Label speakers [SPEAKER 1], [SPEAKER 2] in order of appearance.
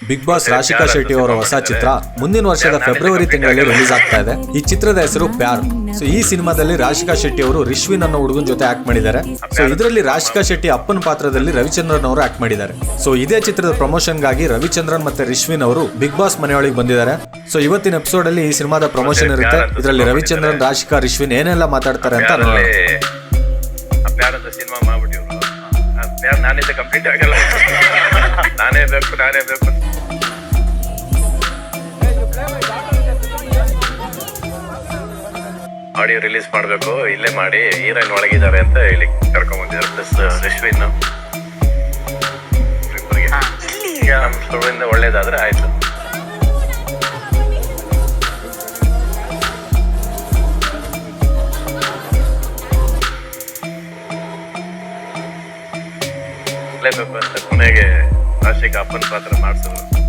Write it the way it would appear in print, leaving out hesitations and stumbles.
[SPEAKER 1] Big boss Rashika Shetty ಅವರ ಹೊಸ ಚಿತ್ರ ಮುಂದಿನ ವರ್ಷದ ಫೆಬ್ರವರಿ ತಿಂಗಳಲ್ಲಿ ರಿಲೀಸ್ ಆಗ್ತಾ ಇದೆ. ಈ ಚಿತ್ರದ ಹೆಸರು ಪ್ಯಾರ್. ಸೊ ಈ ಸಿನಿಮಾದಲ್ಲಿ ರಾಶಿಕಾ ಶೆಟ್ಟಿ ಅವರು ರಿಶ್ವಿನ್ ಅನ್ನೋ ಹುಡುಗನ ಜೊತೆ ಆಕ್ಟ್ ಮಾಡಿದ್ದಾರೆ. ಸೊ ಇದರಲ್ಲಿ ರಾಶಿಕಾ ಶೆಟ್ಟಿ ಅಪ್ಪನ ಪಾತ್ರದಲ್ಲಿ ರವಿಚಂದ್ರನ್ ಅವರು ಆಕ್ಟ್ ಮಾಡಿದ್ದಾರೆ. ಸೊ ಇದೇ ಚಿತ್ರದ ಪ್ರಮೋಷನ್ ಗಾಗಿ ರವಿಚಂದ್ರನ್ ಮತ್ತೆ ರಿಶ್ವಿನ್ ಅವರು ಬಿಗ್ ಬಾಸ್ ಮನೆಯೊಳಗೆ ಬಂದಿದ್ದಾರೆ. ಸೊ ಇವತ್ತಿನ ಎಪಿಸೋಡ್ ಅಲ್ಲಿ ಈ ಸಿನಿಮಾದ ಪ್ರಮೋಷನ್ ಇರುತ್ತೆ. ಇದರಲ್ಲಿ ರವಿಚಂದ್ರನ್, ರಾಶಿಕಾ, ರಿಶ್ವಿನ್ ಏನೆಲ್ಲ ಮಾತಾಡ್ತಾರೆ ಅಂತ ನೋಡೋಣ.
[SPEAKER 2] ಸಿನಿಮಾ ಮಾಡ್ಬಿಟ್ಟಿವ್ರು, ನಾನಿಂದ ಕಂಪ್ಲೀಟ್ ಆಗಲ್ಲ, ನಾನೇ ಬೇಕು. ಆಡಿಯೋ ರಿಲೀಸ್ ಮಾಡಬೇಕು, ಇಲ್ಲೇ ಮಾಡಿ ಹೀರೋಯಿನ್ ಒಳಗಿದ್ದಾರೆ ಅಂತ ಹೇಳಿ ಕರ್ಕೊಂಡ್ ಬಂದಿದ್ದಾರೆ. ಪ್ಲಸ್ ರಿಶ್ವಿನ್ ನಮ್ಮ ಸ್ಟೋರಿಯಿಂದ ಒಳ್ಳೇದಾದ್ರೆ ಆಯ್ತು. ಕೊನೆಗೆ ರಾಶಿಕಾ ಅಪ್ಪನ ಪಾತ್ರ ಮಾಡಿಸಿದ್ರು.